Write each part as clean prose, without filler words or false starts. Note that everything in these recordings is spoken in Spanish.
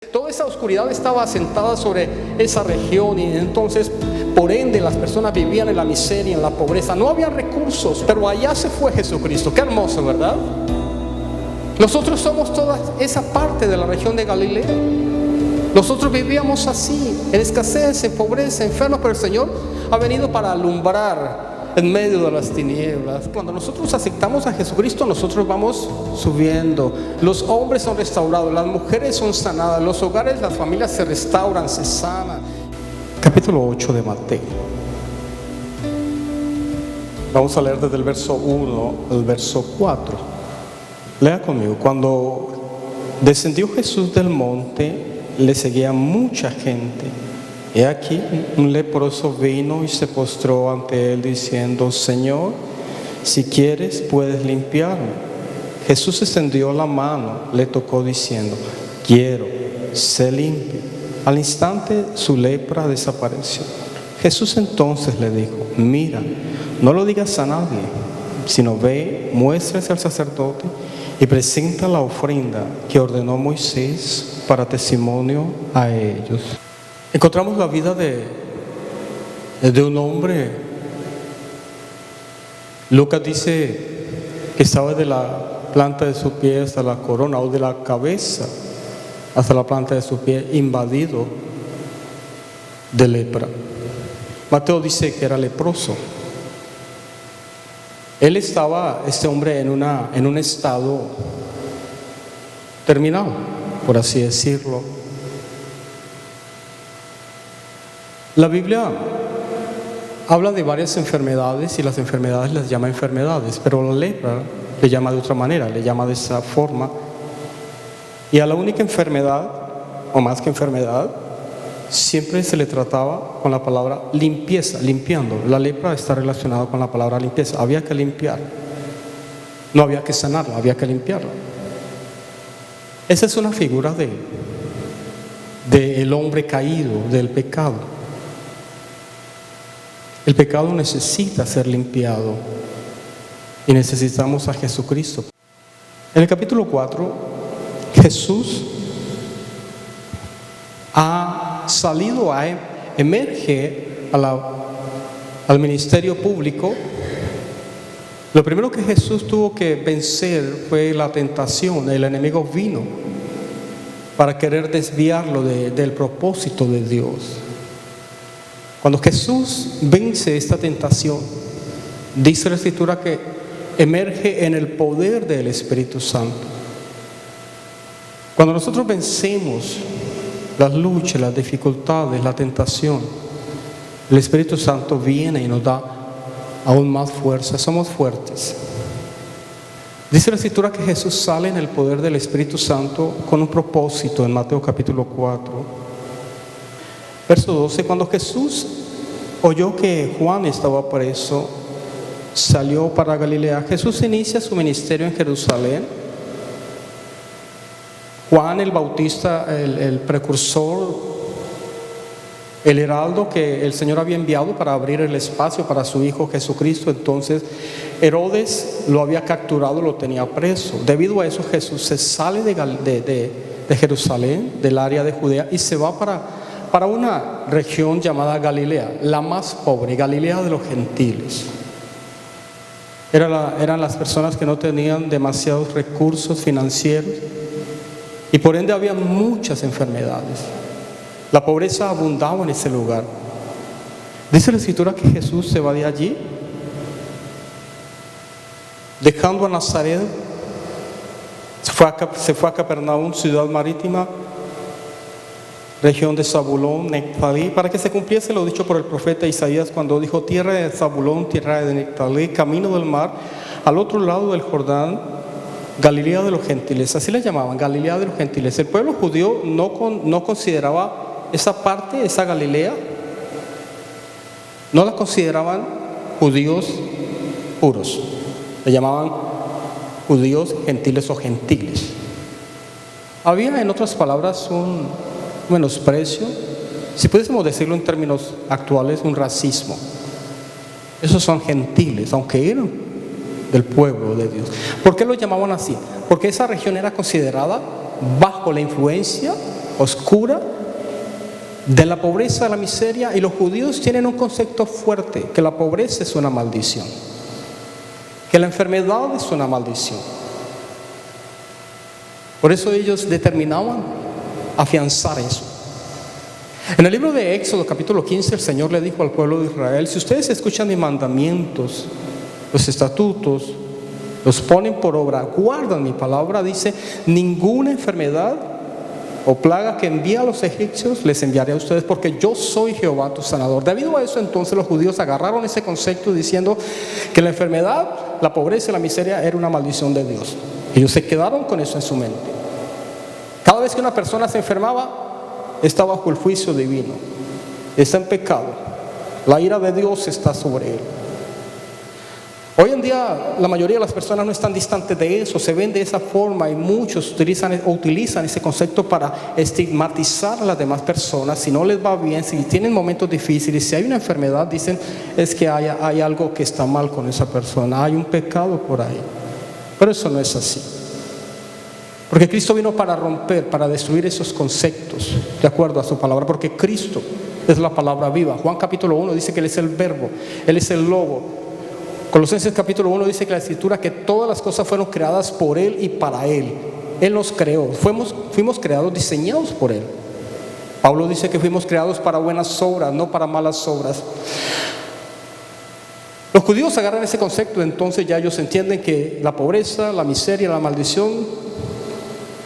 Toda esa oscuridad estaba asentada sobre esa región y entonces, por ende, las personas vivían en la miseria, en la pobreza. No había recursos, pero allá se fue Jesucristo. Qué hermoso, ¿verdad? Nosotros somos toda esa parte de la región de Galilea. Nosotros vivíamos así, en escasez, en pobreza, enfermos, pero el Señor ha venido para alumbrar en medio de las tinieblas. Cuando nosotros aceptamos a Jesucristo, nosotros vamos subiendo. Los hombres son restaurados, las mujeres son sanadas, los hogares, las familias se restauran, se sanan. Capítulo 8 de Mateo. Vamos a leer desde el verso 1 al verso 4. Lea conmigo. Cuando descendió Jesús del monte, le seguía mucha gente. He aquí, un leproso vino y se postró ante él diciendo: Señor, si quieres puedes limpiarme. Jesús extendió la mano, le tocó diciendo: quiero, sé limpio. Al instante su lepra desapareció. Jesús entonces le dijo: mira, no lo digas a nadie, sino ve, muéstrase al sacerdote y presenta la ofrenda que ordenó Moisés para testimonio a ellos. Encontramos la vida de un hombre. Lucas dice que estaba de la planta de su pie hasta la corona, o de la cabeza hasta la planta de su pie, invadido de lepra. Mateo dice que era leproso. Él estaba, este hombre, en un estado terminal, por así decirlo. La Biblia habla de varias enfermedades y las enfermedades las llama enfermedades, pero la lepra le llama de otra manera, le llama de esa forma. Y a la única enfermedad, o más que enfermedad, siempre se le trataba con la palabra limpieza, limpiando. La lepra está relacionada con la palabra limpieza. Había que limpiar. No había que sanarla, había que limpiarla. Esa es una figura del hombre caído, del pecado. El pecado necesita ser limpiado y necesitamos a Jesucristo. En el capítulo 4, Jesús ha salido, emerge al ministerio público. Lo primero que Jesús tuvo que vencer fue la tentación. El enemigo vino para querer desviarlo del propósito de Dios. Cuando Jesús vence esta tentación, dice la Escritura que emerge en el poder del Espíritu Santo. Cuando nosotros vencemos las luchas, las dificultades, la tentación, el Espíritu Santo viene y nos da aún más fuerza. Somos fuertes. Dice la Escritura que Jesús sale en el poder del Espíritu Santo con un propósito en Mateo capítulo 4. Verso 12, cuando Jesús oyó que Juan estaba preso, salió para Galilea. Jesús inicia su ministerio en Jerusalén. Juan el Bautista, el precursor, el heraldo que el Señor había enviado para abrir el espacio para su Hijo Jesucristo. Entonces Herodes lo había capturado, lo tenía preso. Debido a eso Jesús se sale de Jerusalén, del área de Judea, y se va para una región llamada Galilea, la más pobre, Galilea de los gentiles. Eran las personas que no tenían demasiados recursos financieros y por ende había muchas enfermedades. La pobreza abundaba en ese lugar. Dice la Escritura que Jesús se va de allí, dejando a Nazaret, se fue a Capernaum, ciudad marítima, región de Zabulón, Neftalí, para que se cumpliese lo dicho por el profeta Isaías cuando dijo: tierra de Zabulón, tierra de Neftalí, camino del mar, al otro lado del Jordán, Galilea de los gentiles. Así le llamaban, Galilea de los gentiles. El pueblo judío no consideraba esa parte, esa Galilea, no la consideraban judíos puros, le llamaban judíos gentiles o gentiles. Había, en otras palabras, un menosprecio, si pudiésemos decirlo en términos actuales, un racismo. Esos son gentiles, aunque eran del pueblo de Dios. ¿Por qué lo llamaban así? Porque esa región era considerada bajo la influencia oscura, de la pobreza, de la miseria, y los judíos tienen un concepto fuerte, que la pobreza es una maldición, que la enfermedad es una maldición. Por eso ellos determinaban afianzar eso. En el libro de Éxodo, capítulo 15, el Señor le dijo al pueblo de Israel: si ustedes escuchan mis mandamientos, los estatutos, los ponen por obra, guardan mi palabra, dice, ninguna enfermedad o plaga que envíe a los egipcios les enviaré a ustedes, porque yo soy Jehová tu sanador. Debido a eso, entonces los judíos agarraron ese concepto diciendo que la enfermedad, la pobreza y la miseria era una maldición de Dios. Ellos se quedaron con eso en su mente. Cada vez que una persona se enfermaba, está bajo el juicio divino, está en pecado, la ira de Dios está sobre él. Hoy en día la mayoría de las personas no están distantes de eso, se ven de esa forma, y muchos utilizan ese concepto para estigmatizar a las demás personas. Si no les va bien, si tienen momentos difíciles, si hay una enfermedad, dicen es que hay algo que está mal con esa persona, hay un pecado por ahí. Pero eso no es así, porque Cristo vino para romper, para destruir esos conceptos de acuerdo a su palabra, porque Cristo es la palabra viva. Juan capítulo 1 dice que Él es el verbo, Él es el logo. Colosenses capítulo 1 dice que la escritura, que todas las cosas fueron creadas por Él y para Él. Él nos creó, fuimos creados, diseñados por Él. Pablo dice que fuimos creados para buenas obras, no para malas obras. Los judíos agarran ese concepto, entonces ya ellos entienden que la pobreza, la miseria, la maldición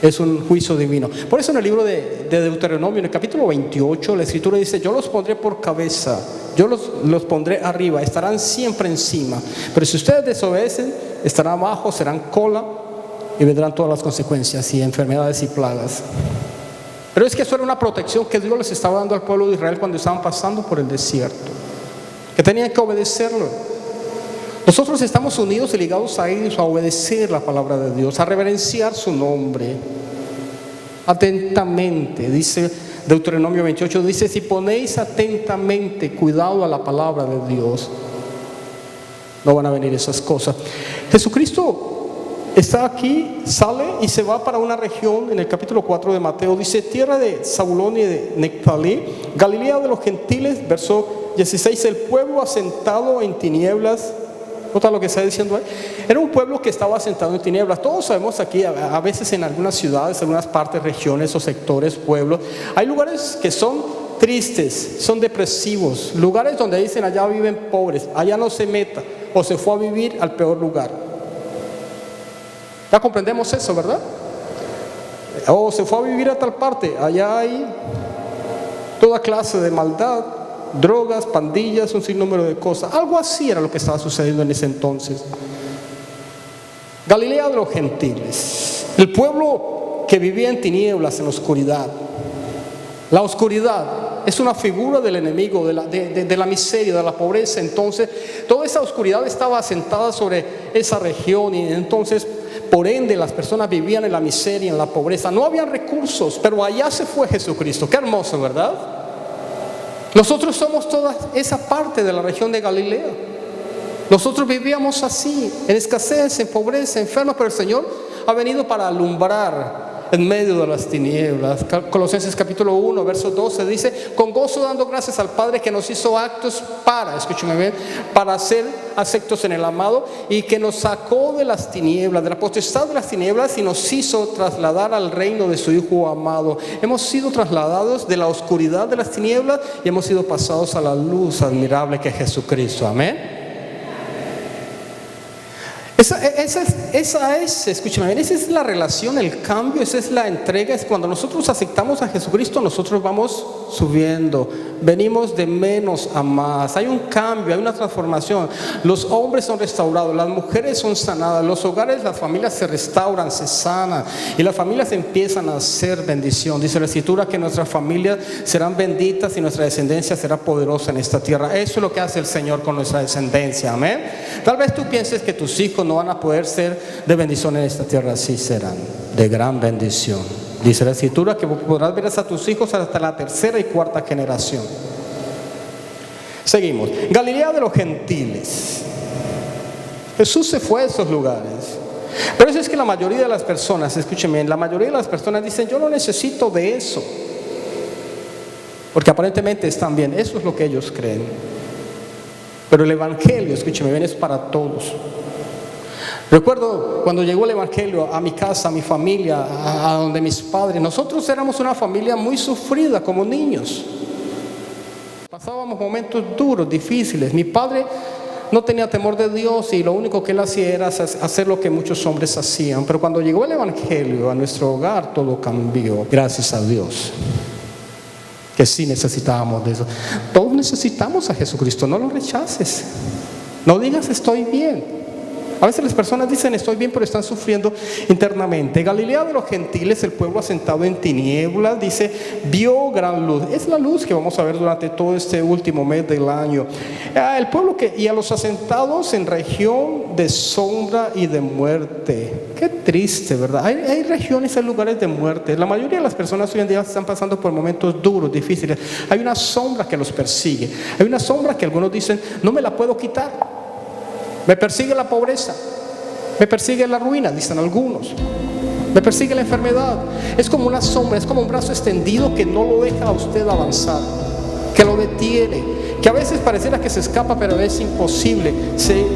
es un juicio divino. Por eso en el libro de Deuteronomio, en el capítulo 28, la escritura dice: yo los pondré por cabeza, yo los pondré arriba, estarán siempre encima. Pero si ustedes desobedecen, estarán abajo, serán cola, y vendrán todas las consecuencias y enfermedades y plagas. Pero es que eso era una protección que Dios les estaba dando al pueblo de Israel cuando estaban pasando por el desierto, que tenían que obedecerlo. Nosotros estamos unidos y ligados a ellos, a obedecer la palabra de Dios, a reverenciar su nombre atentamente. Dice Deuteronomio 28, dice: si ponéis atentamente cuidado a la palabra de Dios, no van a venir esas cosas. Jesucristo está aquí, sale y se va para una región. En el capítulo 4 de Mateo dice: tierra de Zabulón y de Neftalí, Galilea de los gentiles. Verso 16, el pueblo asentado en tinieblas. ¿Nota lo que está diciendo ahí? Era un pueblo que estaba asentado en tinieblas. Todos sabemos aquí, a veces en algunas ciudades, algunas partes, regiones o sectores, pueblos, hay lugares que son tristes, son depresivos, lugares donde dicen: allá viven pobres, allá no se meta, o se fue a vivir al peor lugar. Ya comprendemos eso, ¿verdad? O se fue a vivir a tal parte, allá hay toda clase de maldad, drogas, pandillas, un sinnúmero de cosas. Algo así era lo que estaba sucediendo en ese entonces. Galilea de los gentiles, el pueblo que vivía en tinieblas, en oscuridad. La oscuridad es una figura del enemigo, de la miseria, de la pobreza. Entonces toda esa oscuridad estaba asentada sobre esa región, y entonces por ende las personas vivían en la miseria, en la pobreza. No había recursos, pero allá se fue Jesucristo. Qué hermoso, ¿verdad? Nosotros somos toda esa parte de la región de Galilea. Nosotros vivíamos así, en escasez, en pobreza, enfermos, pero el Señor ha venido para alumbrar en medio de las tinieblas. Colosenses capítulo 1, verso 12 dice: con gozo dando gracias al Padre, que nos hizo actos para, escúchame bien, para ser aceptos en el amado, y que nos sacó de las tinieblas, de la potestad de las tinieblas, y nos hizo trasladar al reino de su Hijo amado. Hemos sido trasladados de la oscuridad de las tinieblas y hemos sido pasados a la luz admirable que es Jesucristo. Amén. Esa es la relación, el cambio, esa es la entrega. Es cuando nosotros aceptamos a Jesucristo, nosotros vamos subiendo, venimos de menos a más. Hay un cambio, hay una transformación. Los hombres son restaurados, las mujeres son sanadas, los hogares, las familias se restauran, se sanan, y las familias empiezan a ser bendición. Dice la Escritura que nuestras familias serán benditas y nuestra descendencia será poderosa en esta tierra. Eso es lo que hace el Señor con nuestra descendencia. Amén. Tal vez tú pienses que tus hijos no van a poder ser de bendición en esta tierra. Sí serán de gran bendición. Dice la Escritura que podrás ver a tus hijos hasta la tercera y cuarta generación. Seguimos. Galilea de los gentiles. Jesús se fue a esos lugares. Pero eso es que la mayoría de las personas, escúchenme bien, la mayoría de las personas dicen, yo no necesito de eso. Porque aparentemente están bien, eso es lo que ellos creen. Pero el Evangelio, escúchenme bien, es para todos. Recuerdo cuando llegó el Evangelio a mi casa, a mi familia, a donde mis padres, nosotros éramos una familia muy sufrida como niños. Pasábamos momentos duros, difíciles. Mi padre no tenía temor de Dios y lo único que él hacía era hacer lo que muchos hombres hacían. Pero cuando llegó el Evangelio a nuestro hogar, todo cambió. Gracias a Dios. Que sí necesitábamos de eso. Todos necesitamos a Jesucristo, no lo rechaces. No digas estoy bien. A veces las personas dicen estoy bien, pero están sufriendo internamente. Galilea de los gentiles, el pueblo asentado en tinieblas, dice, vio gran luz. Es la luz que vamos a ver durante todo este último mes del año. El pueblo y a los asentados en región de sombra y de muerte. Qué triste, ¿verdad? Hay regiones, hay lugares de muerte. La mayoría de las personas hoy en día están pasando por momentos duros, difíciles. Hay una sombra que los persigue. Hay una sombra que algunos dicen, no me la puedo quitar. Me persigue la pobreza, me persigue la ruina, dicen algunos. Me persigue la enfermedad. Es como una sombra, es como un brazo extendido que no lo deja a usted avanzar, que lo detiene, que a veces pareciera que se escapa, pero es imposible.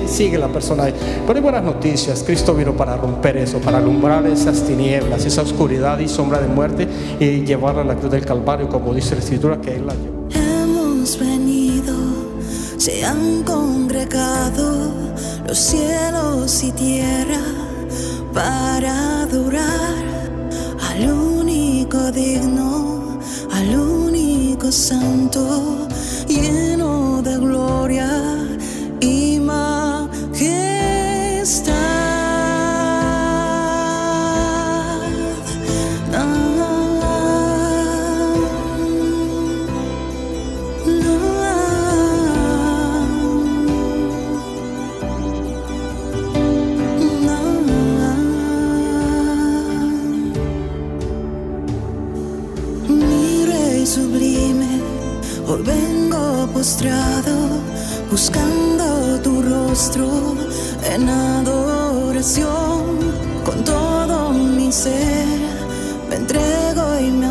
Sigue la persona ahí. Pero hay buenas noticias. Cristo vino para romper eso, para alumbrar esas tinieblas, esa oscuridad y sombra de muerte, y llevarla a la cruz del Calvario, como dice la Escritura, que Él la llevó. Hemos venido, se han congregado los cielos y tierra para adorar al único digno, al único santo, lleno de gloria y majestad. Sublime, hoy vengo postrado, buscando tu rostro en adoración. Con todo mi ser me entrego y me